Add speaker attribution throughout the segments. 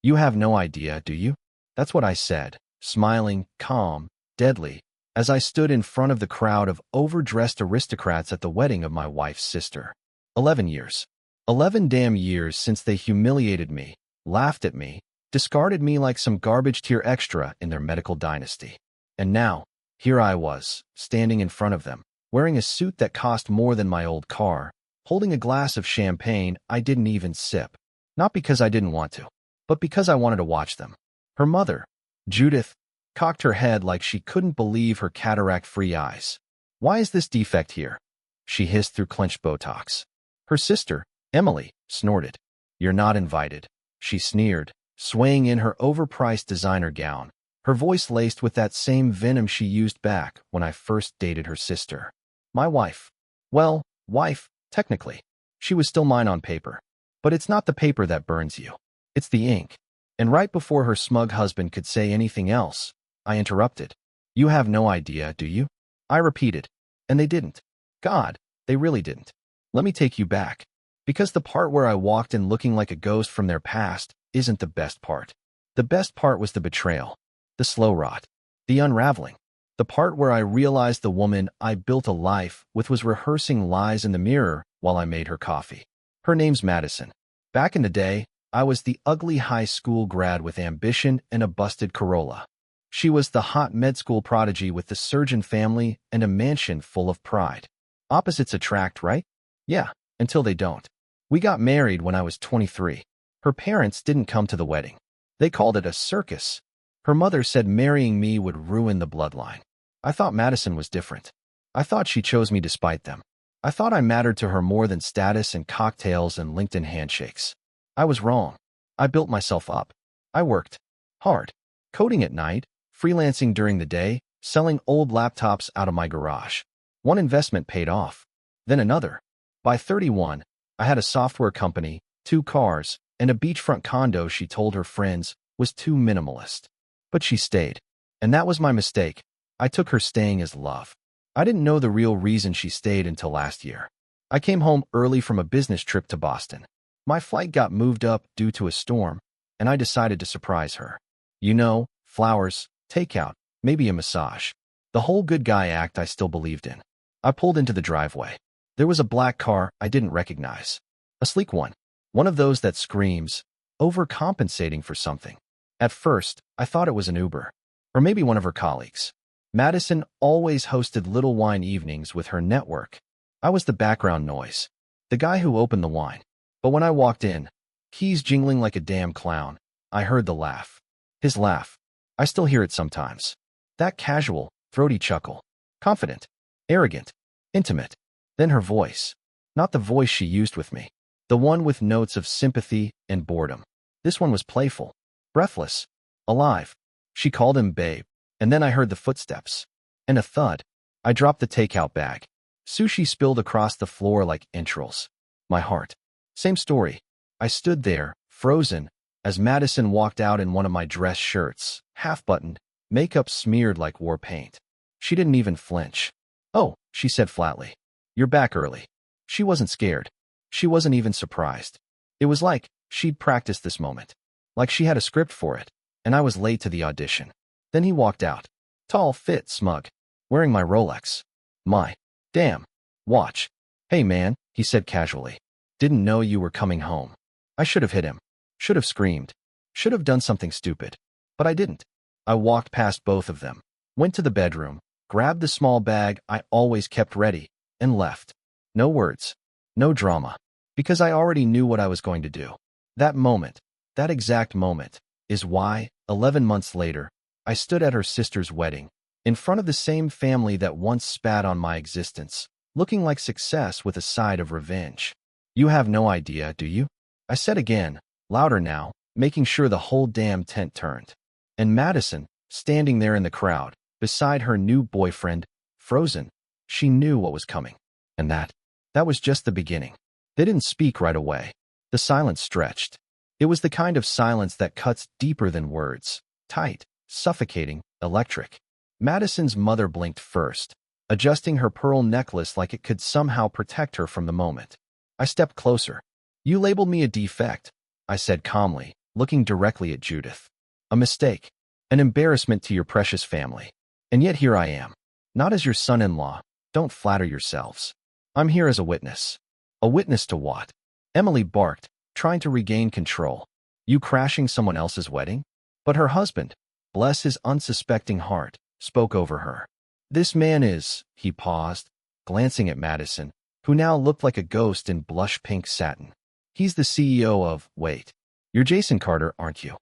Speaker 1: You have no idea, do you? That's what I said, smiling, calm, deadly, as I stood in front of the crowd of overdressed aristocrats at the wedding of my wife's sister. 11 years. 11 damn years since they humiliated me, laughed at me, discarded me like some garbage tier extra in their medical dynasty. And now, here I was, standing in front of them, wearing a suit that cost more than my old car, holding a glass of champagne I didn't even sip. Not because I didn't want to, but because I wanted to watch them. Her mother, Judith, cocked her head like she couldn't believe her cataract-free eyes. "Why is this defect here?" she hissed through clenched Botox. Her sister, Emily, snorted. "You're not invited," she sneered, swaying in her overpriced designer gown, her voice laced with that same venom she used back when I first dated her sister. My wife. Well, wife, technically. She was still mine on paper. But it's not the paper that burns you. It's the ink. And right before her smug husband could say anything else, I interrupted. "You have no idea, do you?" I repeated. And they didn't. God, they really didn't. Let me take you back. Because the part where I walked in looking like a ghost from their past isn't the best part. The best part was the betrayal, the slow rot, the unraveling. The part where I realized the woman I built a life with was rehearsing lies in the mirror while I made her coffee. Her name's Madison. Back in the day, I was the ugly high school grad with ambition and a busted Corolla. She was the hot med school prodigy with the surgeon family and a mansion full of pride. Opposites attract, right? Yeah, until they don't. We got married when I was 23. Her parents didn't come to the wedding. They called it a circus. Her mother said marrying me would ruin the bloodline. I thought Madison was different. I thought she chose me despite them. I thought I mattered to her more than status and cocktails and LinkedIn handshakes. I was wrong. I built myself up. I worked hard, coding at night, freelancing during the day, selling old laptops out of my garage. One investment paid off, then another. By 31, I had a software company, 2 cars, and a beachfront condo she told her friends was too minimalist. But she stayed. And that was my mistake. I took her staying as love. I didn't know the real reason she stayed until last year. I came home early from a business trip to Boston. My flight got moved up due to a storm, and I decided to surprise her. You know, flowers, takeout, maybe a massage. The whole good guy act I still believed in. I pulled into the driveway. There was a black car I didn't recognize. A sleek one. One of those that screams, overcompensating for something. At first, I thought it was an Uber. Or maybe one of her colleagues. Madison always hosted little wine evenings with her network. I was the background noise. The guy who opened the wine. But when I walked in, keys jingling like a damn clown, I heard the laugh. His laugh. I still hear it sometimes. That casual, throaty chuckle. Confident. Arrogant. Intimate. Then her voice. Not the voice she used with me. The one with notes of sympathy and boredom. This one was playful. Breathless. Alive. She called him babe. And then I heard the footsteps. And a thud. I dropped the takeout bag. Sushi spilled across the floor like entrails. My heart. Same story. I stood there, frozen, as Madison walked out in one of my dress shirts, half-buttoned, makeup smeared like war paint. She didn't even flinch. "Oh," she said flatly. "You're back early." She wasn't scared. She wasn't even surprised. It was like she'd practiced this moment. Like she had a script for it, and I was late to the audition. Then he walked out. Tall, fit, smug. Wearing my Rolex. My damn watch. "Hey man," he said casually. "Didn't know you were coming home." I should have hit him. Should have screamed. Should have done something stupid. But I didn't. I walked past both of them, went to the bedroom, grabbed the small bag I always kept ready, and left. No words. No drama. Because I already knew what I was going to do. That moment, that exact moment, is why, 11 months later, I stood at her sister's wedding, in front of the same family that once spat on my existence, looking like success with a side of revenge. "You have no idea, do you?" I said again, louder now, making sure the whole damn tent turned. And Madison, standing there in the crowd, beside her new boyfriend, frozen, she knew what was coming. And that was just the beginning. They didn't speak right away. The silence stretched. It was the kind of silence that cuts deeper than words. Tight, suffocating, electric. Madison's mother blinked first, adjusting her pearl necklace like it could somehow protect her from the moment. I stepped closer. "You labeled me a defect," I said calmly, looking directly at Judith. A mistake. An embarrassment to your precious family. And yet here I am. Not as your son-in-law. Don't flatter yourselves. I'm here as a witness. A witness to what? Emily barked, trying to regain control. You crashing someone else's wedding? But her husband, bless his unsuspecting heart, spoke over her. This man is, he paused, glancing at Madison, who now looked like a ghost in blush-pink satin. He's the CEO of, wait, you're Jason Carter, aren't you?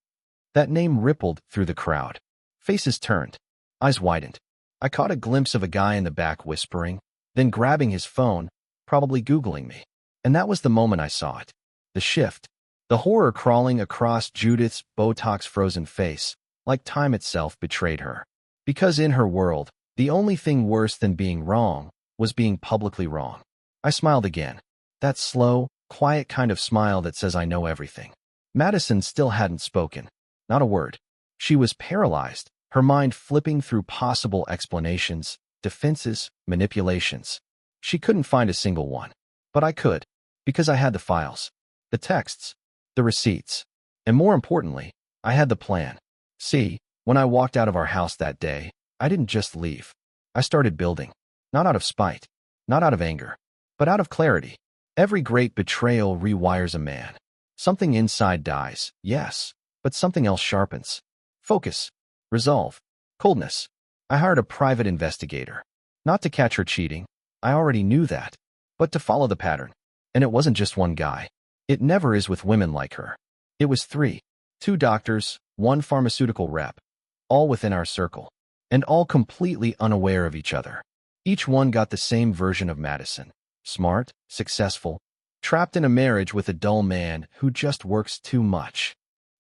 Speaker 1: That name rippled through the crowd. Faces turned. Eyes widened. I caught a glimpse of a guy in the back whispering, then grabbing his phone, probably Googling me. And that was the moment I saw it. The shift. The horror crawling across Judith's Botox-frozen face, like time itself betrayed her. Because in her world, the only thing worse than being wrong was being publicly wrong. I smiled again. That slow, quiet kind of smile that says I know everything. Madison still hadn't spoken. Not a word. She was paralyzed, her mind flipping through possible explanations, defenses, manipulations. She couldn't find a single one. But I could, because I had the files, the texts, the receipts, and more importantly, I had the plan. See, when I walked out of our house that day, I didn't just leave. I started building. Not out of spite, not out of anger, but out of clarity. Every great betrayal rewires a man. Something inside dies, yes, but something else sharpens. Focus, resolve, coldness. I hired a private investigator. Not to catch her cheating, I already knew that, but to follow the pattern. And it wasn't just one guy. It never is with women like her. It was three. 2 doctors, 1 pharmaceutical rep, all within our circle, and all completely unaware of each other. Each one got the same version of Madison. Smart, successful, trapped in a marriage with a dull man who just works too much.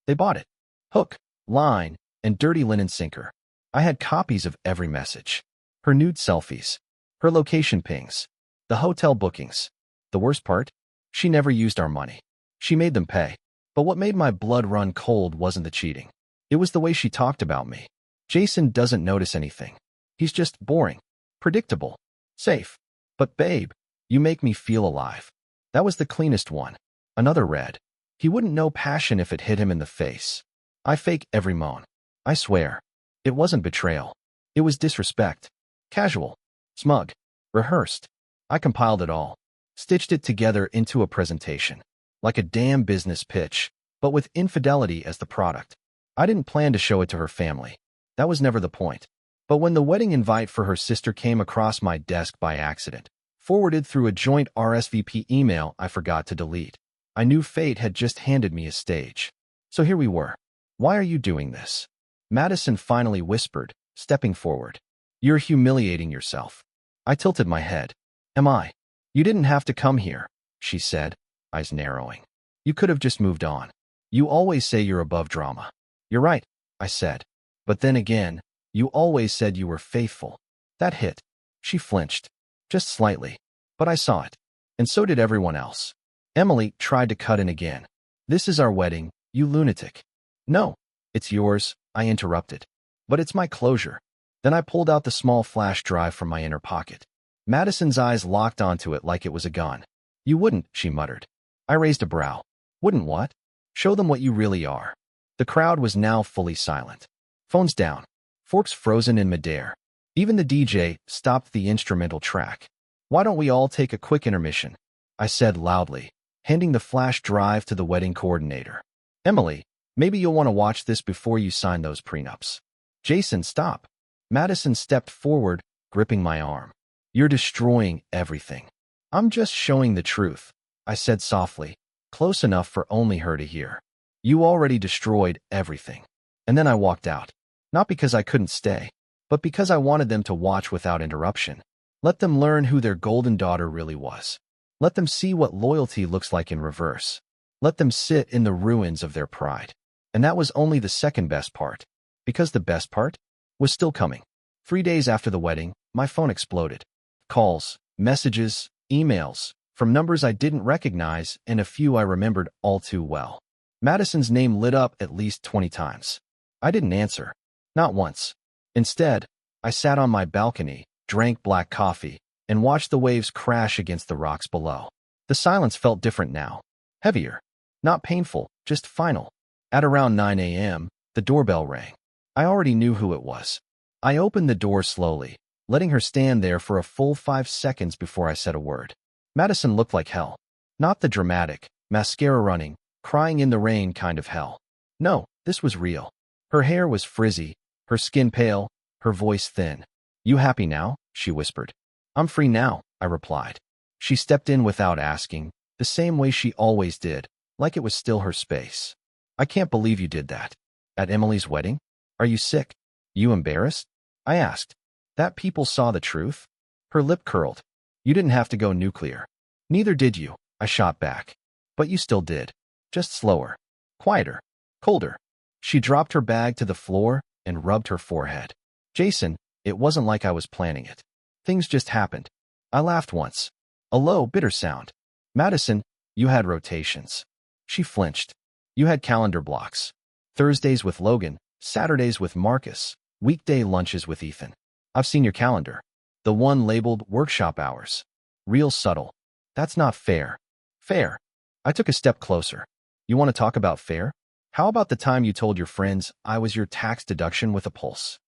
Speaker 1: They bought it. Hook, line, and dirty linen sinker. I had copies of every message. Her nude selfies. Her location pings. The hotel bookings. The worst part? She never used our money. She made them pay. But what made my blood run cold wasn't the cheating. It was the way she talked about me. Jason doesn't notice anything. He's just boring, predictable, safe. But babe, you make me feel alive. That was the cleanest one. Another red. He wouldn't know passion if it hit him in the face. I fake every moan. I swear. It wasn't betrayal. It was disrespect. Casual. Smug. Rehearsed. I compiled it all. Stitched it together into a presentation. Like a damn business pitch, but with infidelity as the product. I didn't plan to show it to her family. That was never the point. But when the wedding invite for her sister came across my desk by accident, forwarded through a joint RSVP email I forgot to delete, I knew fate had just handed me a stage. So here we were. Why are you doing this? Madison finally whispered, stepping forward. You're humiliating yourself. I tilted my head. Am I? You didn't have to come here, she said, eyes narrowing. You could have just moved on. You always say you're above drama. You're right, I said. But then again, you always said you were faithful. That hit. She flinched. Just slightly. But I saw it. And so did everyone else. Emily tried to cut in again. This is our wedding, you lunatic. No, it's yours, I interrupted. But it's my closure. Then I pulled out the small flash drive from my inner pocket. Madison's eyes locked onto it like it was a gun. You wouldn't, she muttered. I raised a brow. Wouldn't what? Show them what you really are. The crowd was now fully silent. Phones down. Forks frozen in midair. Even the DJ stopped the instrumental track. Why don't we all take a quick intermission? I said loudly, handing the flash drive to the wedding coordinator. Emily, maybe you'll want to watch this before you sign those prenups. Jason, stop. Madison stepped forward, gripping my arm. You're destroying everything. I'm just showing the truth, I said softly, close enough for only her to hear. You already destroyed everything. And then I walked out. Not because I couldn't stay, but because I wanted them to watch without interruption. Let them learn who their golden daughter really was. Let them see what loyalty looks like in reverse. Let them sit in the ruins of their pride. And that was only the second best part, because the best part was still coming. 3 days after the wedding, my phone exploded. Calls, messages, emails, from numbers I didn't recognize and a few I remembered all too well. Madison's name lit up at least 20 times. I didn't answer. Not once. Instead, I sat on my balcony, drank black coffee, and watched the waves crash against the rocks below. The silence felt different now. Heavier. Not painful, just final. At around 9 a.m., the doorbell rang. I already knew who it was. I opened the door slowly, letting her stand there for a full 5 seconds before I said a word. Madison looked like hell. Not the dramatic, mascara-running, crying in the rain kind of hell. No, this was real. Her hair was frizzy, her skin pale, her voice thin. "You happy now?" she whispered. "I'm free now," I replied. She stepped in without asking, the same way she always did, like it was still her space. "I can't believe you did that. At Emily's wedding? Are you sick? You embarrassed?" I asked. "That people saw the truth?" Her lip curled. "You didn't have to go nuclear." "Neither did you," I shot back. "But you still did. Just slower. Quieter. Colder." She dropped her bag to the floor and rubbed her forehead. "Jason, it wasn't like I was planning it. Things just happened." I laughed once. A low, bitter sound. "Madison, you had rotations." She flinched. "You had calendar blocks. Thursdays with Logan, Saturdays with Marcus, weekday lunches with Ethan. I've seen your calendar. The one labeled workshop hours. Real subtle. That's not fair." "Fair." I took a step closer. "You want to talk about fair? How about the time you told your friends I was your tax deduction with a pulse?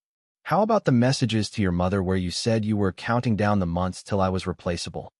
Speaker 1: How about the messages to your mother where you said you were counting down the months till I was replaceable?"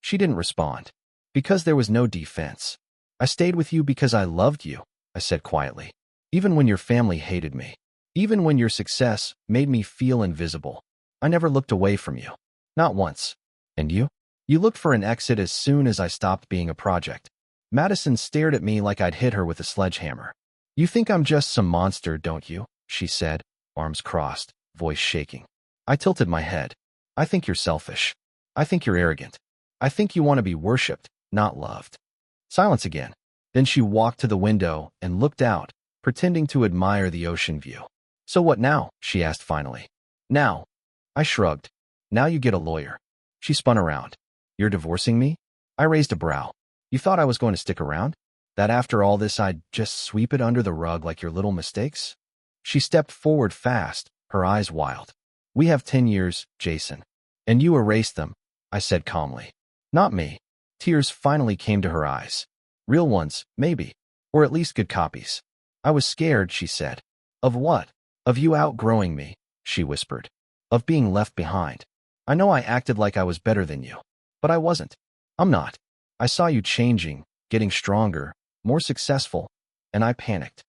Speaker 1: She didn't respond. "Because there was no defense. I stayed with you because I loved you," I said quietly. "Even when your family hated me. Even when your success made me feel invisible. I never looked away from you. Not once. And you? You looked for an exit as soon as I stopped being a project." Madison stared at me like I'd hit her with a sledgehammer. "You think I'm just some monster, don't you?" she said, arms crossed, voice shaking. I tilted my head. "I think you're selfish. I think you're arrogant. I think you want to be worshipped, not loved." Silence again. Then she walked to the window and looked out, pretending to admire the ocean view. "So what now?" she asked finally. "Now?" I shrugged. "Now you get a lawyer." She spun around. "You're divorcing me?" I raised a brow. "You thought I was going to stick around? That after all this I'd just sweep it under the rug like your little mistakes?" She stepped forward fast, her eyes wild. "We have 10 years, Jason. And you erased them," I said calmly. "Not me." Tears finally came to her eyes. "Real ones, maybe. Or at least good copies." "I was scared," she said. "Of what?" "Of you outgrowing me," she whispered. "Of being left behind. I know I acted like I was better than you. But I wasn't. I'm not. I saw you changing, getting stronger, more successful, and I panicked.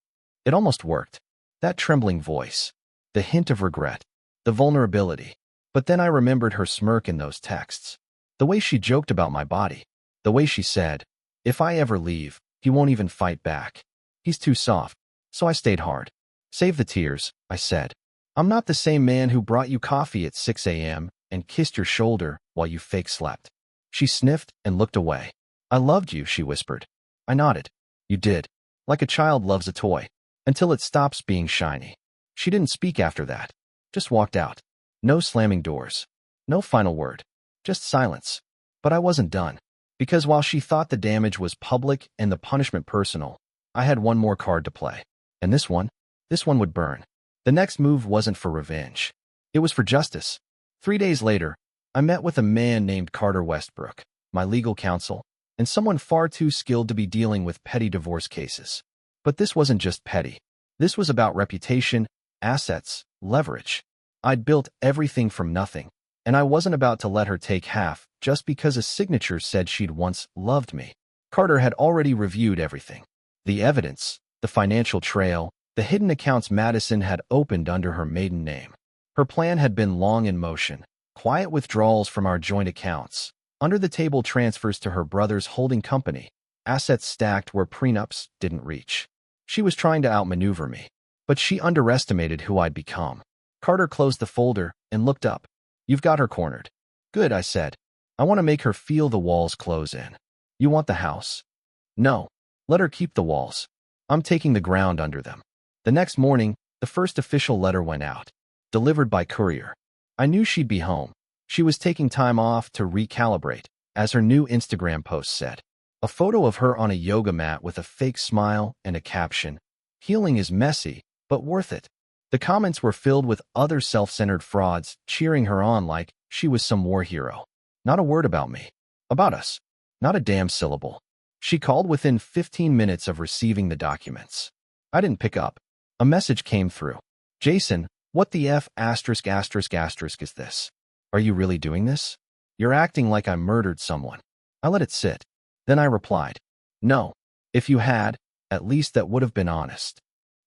Speaker 1: It almost worked. That trembling voice, the hint of regret, the vulnerability. But then I remembered her smirk in those texts. The way she joked about my body. The way she said, "If I ever leave, he won't even fight back. He's too soft." So I stayed hard. "Save the tears," I said. "I'm not the same man who brought you coffee at 6 a.m. and kissed your shoulder while you fake slept." She sniffed and looked away. "I loved you," she whispered. I nodded. "You did. Like a child loves a toy. Until it stops being shiny." She didn't speak after that. Just walked out. No slamming doors. No final word. Just silence. But I wasn't done. Because while she thought the damage was public and the punishment personal, I had one more card to play. And this one would burn. The next move wasn't for revenge. It was for justice. 3 days later, I met with a man named Carter Westbrook, my legal counsel, and someone far too skilled to be dealing with petty divorce cases. But this wasn't just petty. This was about reputation, assets, leverage. I'd built everything from nothing, and I wasn't about to let her take half just because a signature said she'd once loved me. Carter had already reviewed everything. The evidence, the financial trail, the hidden accounts Madison had opened under her maiden name. Her plan had been long in motion. Quiet withdrawals from our joint accounts, under-the-table transfers to her brother's holding company, assets stacked where prenups didn't reach. She was trying to outmaneuver me, but she underestimated who I'd become. Carter closed the folder and looked up. "You've got her cornered." "Good," I said. "I want to make her feel the walls close in." "You want the house?" "No. Let her keep the walls. I'm taking the ground under them." The next morning, the first official letter went out, delivered by courier. I knew she'd be home. She was taking time off to recalibrate, as her new Instagram post said. A photo of her on a yoga mat with a fake smile and a caption, "Healing is messy, but worth it." The comments were filled with other self-centered frauds cheering her on like she was some war hero. Not a word about me. About us. Not a damn syllable. She called within 15 minutes of receiving the documents. I didn't pick up. A message came through. Jason, what the F asterisk asterisk asterisk is this? Are you really doing this? You're acting like I murdered someone. I let it sit. Then I replied, no. If you had, at least that would have been honest.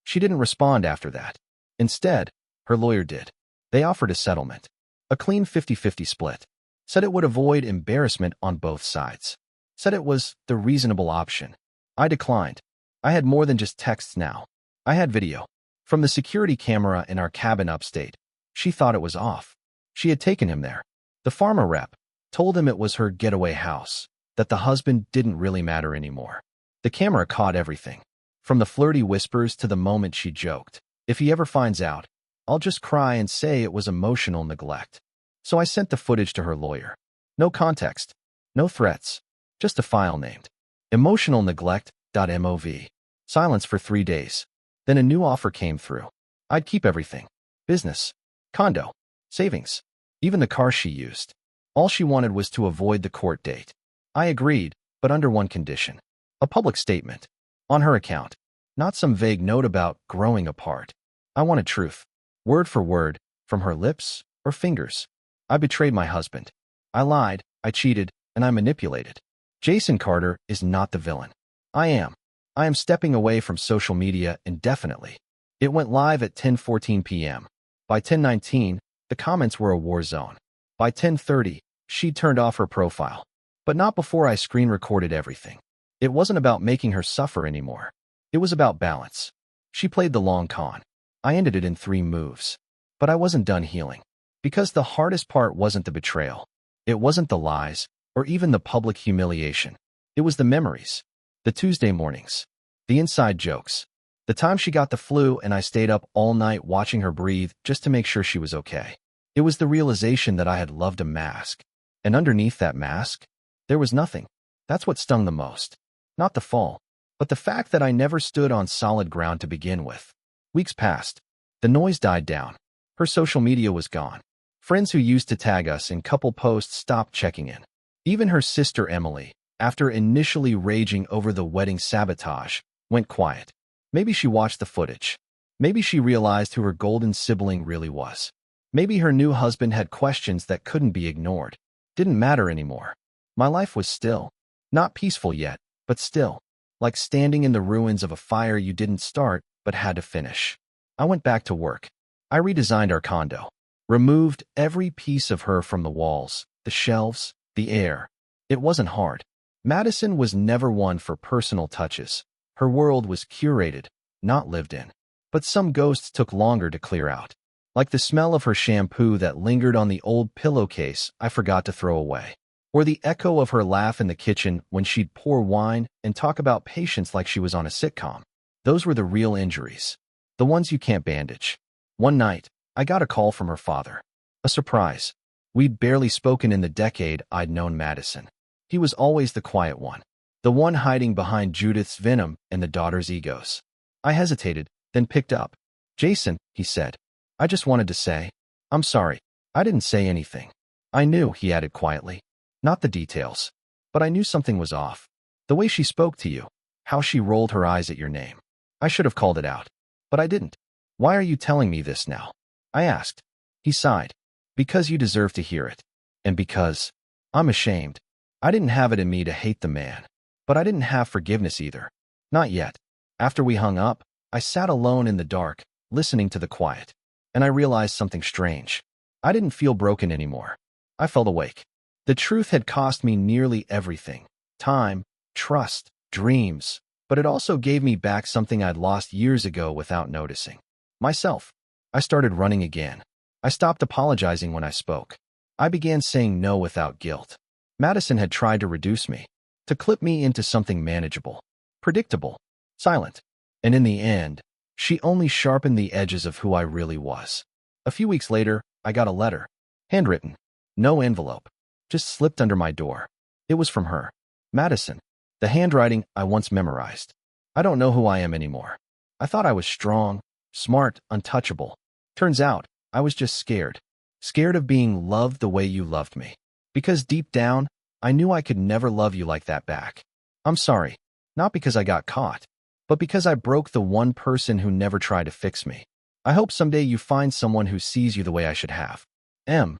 Speaker 1: She didn't respond after that. Instead, her lawyer did. They offered a settlement. A clean 50-50 split. Said it would avoid embarrassment on both sides. Said it was the reasonable option. I declined. I had more than just texts now. I had video. From the security camera in our cabin upstate. She thought it was off. She had taken him there. The pharma rep told him it was her getaway house, that the husband didn't really matter anymore. The camera caught everything. From the flirty whispers to the moment she joked, if he ever finds out, I'll just cry and say it was emotional neglect. So I sent the footage to her lawyer. No context. No threats. Just a file named emotional neglect.mov. Silence for 3 days. Then a new offer came through. I'd keep everything. Business. Condo. Savings. Even the car she used. All she wanted was to avoid the court date. I agreed, but under one condition. A public statement. On her account. Not some vague note about growing apart. I wanted truth. Word for word, from her lips or fingers. I betrayed my husband. I lied, I cheated, and I manipulated. Jason Carter is not the villain. I am. I am stepping away from social media indefinitely. It went live at 10:14 p.m. By 10:19, the comments were a war zone. By 10:30, she turned off her profile. But not before I screen recorded everything. It wasn't about making her suffer anymore. It was about balance. She played the long con. I ended it in 3 moves. But I wasn't done healing. Because the hardest part wasn't the betrayal. It wasn't the lies, or even the public humiliation. It was the memories. The Tuesday mornings. The inside jokes. The time she got the flu and I stayed up all night watching her breathe just to make sure she was okay. It was the realization that I had loved a mask. And underneath that mask, there was nothing. That's what stung the most. Not the fall, but the fact that I never stood on solid ground to begin with. Weeks passed. The noise died down. Her social media was gone. Friends who used to tag us in couple posts stopped checking in. Even her sister Emily, after initially raging over the wedding sabotage, went quiet. Maybe she watched the footage. Maybe she realized who her golden sibling really was. Maybe her new husband had questions that couldn't be ignored. Didn't matter anymore. My life was still. Not peaceful yet, but still. Like standing in the ruins of a fire you didn't start, but had to finish. I went back to work. I redesigned our condo. Removed every piece of her from the walls, the shelves, the air. It wasn't hard. Madison was never one for personal touches. Her world was curated, not lived in. But some ghosts took longer to clear out. Like the smell of her shampoo that lingered on the old pillowcase I forgot to throw away. Or the echo of her laugh in the kitchen when she'd pour wine and talk about patients like she was on a sitcom. Those were the real injuries. The ones you can't bandage. One night, I got a call from her father. A surprise. We'd barely spoken in the decade I'd known Madison. He was always the quiet one. The one hiding behind Judith's venom and the daughter's egos. I hesitated, then picked up. Jason, he said. I just wanted to say, I'm sorry. I didn't say anything. I knew, he added quietly. Not the details. But I knew something was off. The way she spoke to you. How she rolled her eyes at your name. I should have called it out. But I didn't. Why are you telling me this now? I asked. He sighed. Because you deserve to hear it. And because I'm ashamed. I didn't have it in me to hate the man. But I didn't have forgiveness either. Not yet. After we hung up, I sat alone in the dark, listening to the quiet. And I realized something strange. I didn't feel broken anymore. I felt awake. The truth had cost me nearly everything. Time, trust, dreams. But it also gave me back something I'd lost years ago without noticing. Myself. I started running again. I stopped apologizing when I spoke. I began saying no without guilt. Madison had tried to reduce me. To clip me into something manageable. Predictable. Silent. And in the end, she only sharpened the edges of who I really was. A few weeks later, I got a letter. Handwritten. No envelope. Just slipped under my door. It was from her. Madison. The handwriting I once memorized. I don't know who I am anymore. I thought I was strong, smart, untouchable. Turns out, I was just scared. Scared of being loved the way you loved me. Because deep down, I knew I could never love you like that back. I'm sorry. Not because I got caught. but because I broke the one person who never tried to fix me. I hope someday you find someone who sees you the way I should have. M.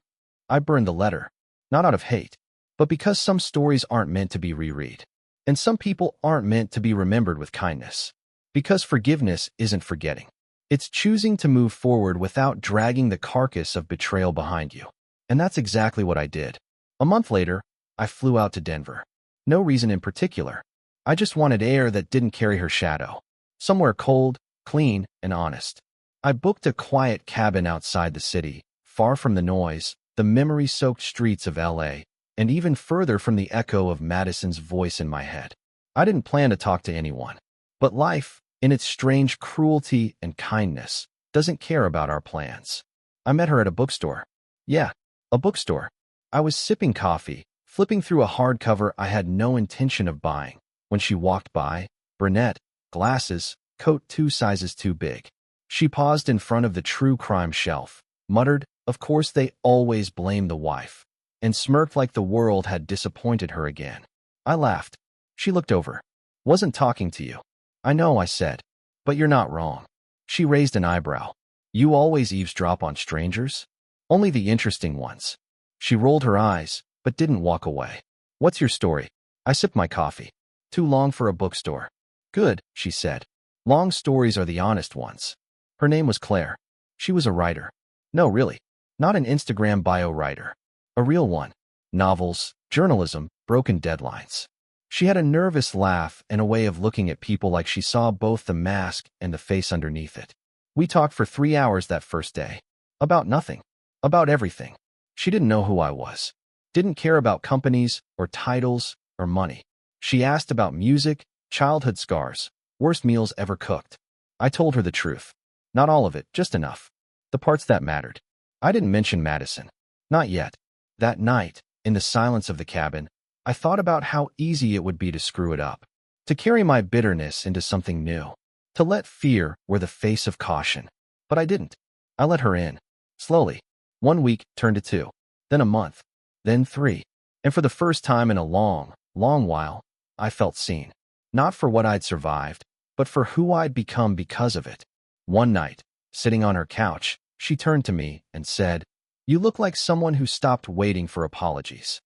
Speaker 1: I burned the letter, not out of hate, but because some stories aren't meant to be reread, and some people aren't meant to be remembered with kindness. Because forgiveness isn't forgetting. It's choosing to move forward without dragging the carcass of betrayal behind you. And that's exactly what I did. A month later, I flew out to Denver. No reason in particular. I just wanted air that didn't carry her shadow. Somewhere cold, clean, and honest. I booked a quiet cabin outside the city, far from the noise, the memory-soaked streets of LA, and even further from the echo of Madison's voice in my head. I didn't plan to talk to anyone. But life, in its strange cruelty and kindness, doesn't care about our plans. I met her at a bookstore. Yeah, a bookstore. I was sipping coffee, flipping through a hardcover I had no intention of buying, when she walked by, brunette, glasses, coat 2 sizes too big. She paused in front of the true crime shelf, muttered, "Of course they always blame the wife," and smirked like the world had disappointed her again. I laughed. She looked over. "Wasn't talking to you." "I know," I said, "but you're not wrong." She raised an eyebrow. "You always eavesdrop on strangers?" "Only the interesting ones." She rolled her eyes, but didn't walk away. "What's your story?" I sipped my coffee. "Too long for a bookstore." "Good," she said. "Long stories are the honest ones." Her name was Claire. She was a writer. No, really. Not an Instagram bio writer. A real one. Novels, journalism, broken deadlines. She had a nervous laugh and a way of looking at people like she saw both the mask and the face underneath it. We talked for 3 hours that first day. About nothing. About everything. She didn't know who I was. Didn't care about companies or titles or money. She asked about music, childhood scars, worst meals ever cooked. I told her the truth. Not all of it, just enough. The parts that mattered. I didn't mention Madison. Not yet. That night, in the silence of the cabin, I thought about how easy it would be to screw it up. To carry my bitterness into something new. To let fear wear the face of caution. But I didn't. I let her in. Slowly. 1 week turned to 2. Then a month. Then 3. And for the first time in a long, long while, I felt seen. Not for what I'd survived, but for who I'd become because of it. One night, sitting on her couch, she turned to me and said, "You look like someone who stopped waiting for apologies."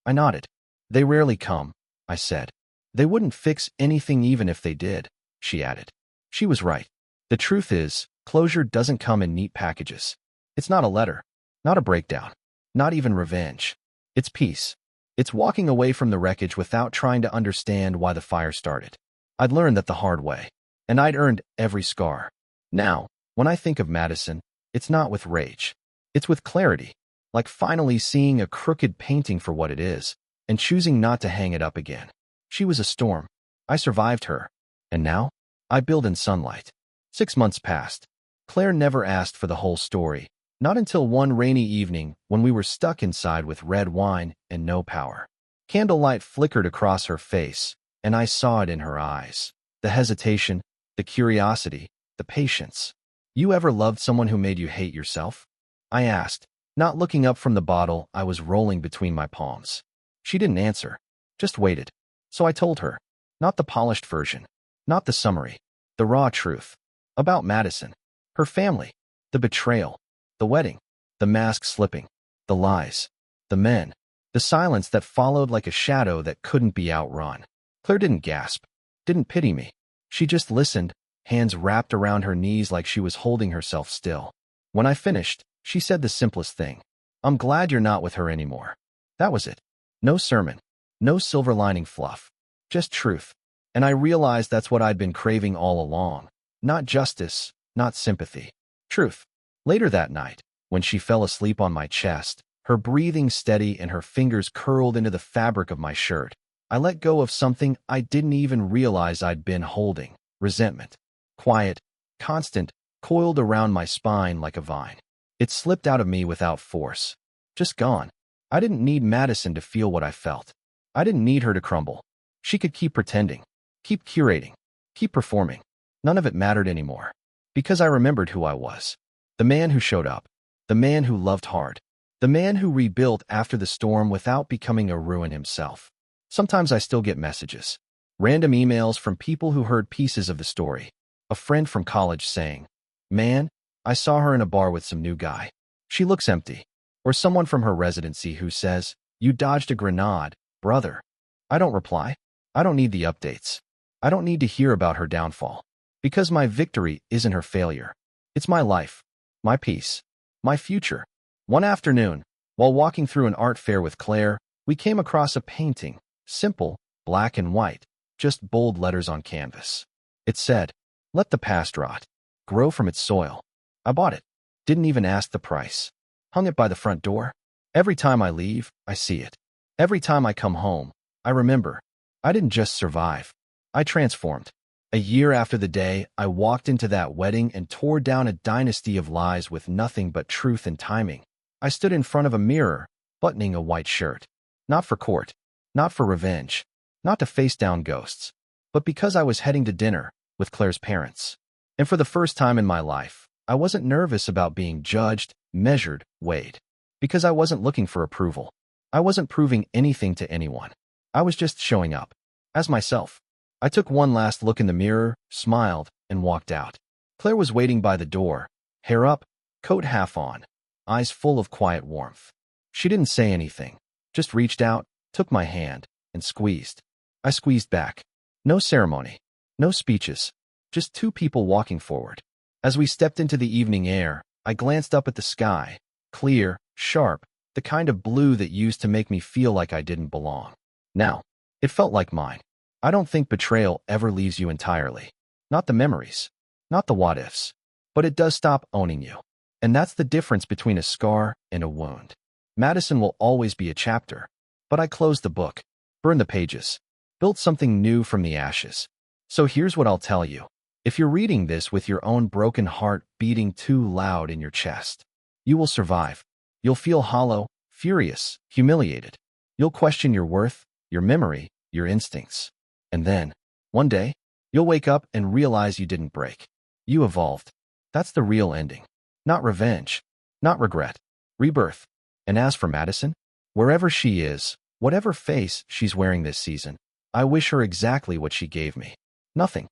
Speaker 1: I nodded. "They rarely come," I said. "They wouldn't fix anything even if they did," she added. She was right. The truth is, closure doesn't come in neat packages. It's not a letter, not a breakdown, not even revenge. It's peace. It's walking away from the wreckage without trying to understand why the fire started. I'd learned that the hard way, and I'd earned every scar. Now, when I think of Madison, it's not with rage. It's with clarity, like finally seeing a crooked painting for what it is, and choosing not to hang it up again. She was a storm. I survived her. And now, I build in sunlight. 6 months passed. Claire never asked for the whole story, not until one rainy evening when we were stuck inside with red wine and no power. Candlelight flickered across her face, and I saw it in her eyes. The hesitation, the curiosity, the patience. "You ever loved someone who made you hate yourself?" I asked, not looking up from the bottle I was rolling between my palms. She didn't answer, just waited. So I told her, not the polished version, not the summary, the raw truth. About Madison, her family, the betrayal, the wedding, the mask slipping, the lies, the men, the silence that followed like a shadow that couldn't be outrun. Claire didn't gasp, didn't pity me. She just listened, hands wrapped around her knees like she was holding herself still. When I finished, she said the simplest thing. "I'm glad you're not with her anymore." That was it. No sermon, no silver lining fluff, just truth. And I realized that's what I'd been craving all along. Not justice, not sympathy. Truth. Later that night, when she fell asleep on my chest, her breathing steady and her fingers curled into the fabric of my shirt, I let go of something I didn't even realize I'd been holding. Resentment. Quiet, constant, coiled around my spine like a vine. It slipped out of me without force. Just gone. I didn't need Madison to feel what I felt. I didn't need her to crumble. She could keep pretending, keep curating, keep performing. None of it mattered anymore. Because I remembered who I was. The man who showed up. The man who loved hard. The man who rebuilt after the storm without becoming a ruin himself. Sometimes I still get messages. Random emails from people who heard pieces of the story. A friend from college saying, "Man, I saw her in a bar with some new guy. She looks empty." Or someone from her residency who says, "You dodged a grenade, brother." I don't reply. I don't need the updates. I don't need to hear about her downfall. Because my victory isn't her failure. It's my life, my peace, my future. One afternoon, while walking through an art fair with Claire, we came across a painting, simple, black and white, just bold letters on canvas. It said, "Let the past rot, grow from its soil." I bought it. Didn't even ask the price. Hung it by the front door. Every time I leave, I see it. Every time I come home, I remember. I didn't just survive. I transformed. A year after the day I walked into that wedding and tore down a dynasty of lies with nothing but truth and timing, I stood in front of a mirror, buttoning a white shirt. Not for court, not for revenge, not to face down ghosts, but because I was heading to dinner with Claire's parents. And for the first time in my life, I wasn't nervous about being judged, measured, weighed. Because I wasn't looking for approval. I wasn't proving anything to anyone. I was just showing up. As myself. I took one last look in the mirror, smiled, and walked out. Claire was waiting by the door, hair up, coat half on, eyes full of quiet warmth. She didn't say anything, just reached out, took my hand, and squeezed. I squeezed back. No ceremony, no speeches, just two people walking forward. As we stepped into the evening air, I glanced up at the sky, clear, sharp, the kind of blue that used to make me feel like I didn't belong. Now, it felt like mine. I don't think betrayal ever leaves you entirely. Not the memories, not the what-ifs, but it does stop owning you. And that's the difference between a scar and a wound. Madison will always be a chapter, but I closed the book, burned the pages, built something new from the ashes. So here's what I'll tell you. If you're reading this with your own broken heart beating too loud in your chest, you will survive. You'll feel hollow, furious, humiliated. You'll question your worth, your memory, your instincts. And then, one day, you'll wake up and realize you didn't break. You evolved. That's the real ending. Not revenge. Not regret. Rebirth. And as for Madison, wherever she is, whatever face she's wearing this season, I wish her exactly what she gave me. Nothing.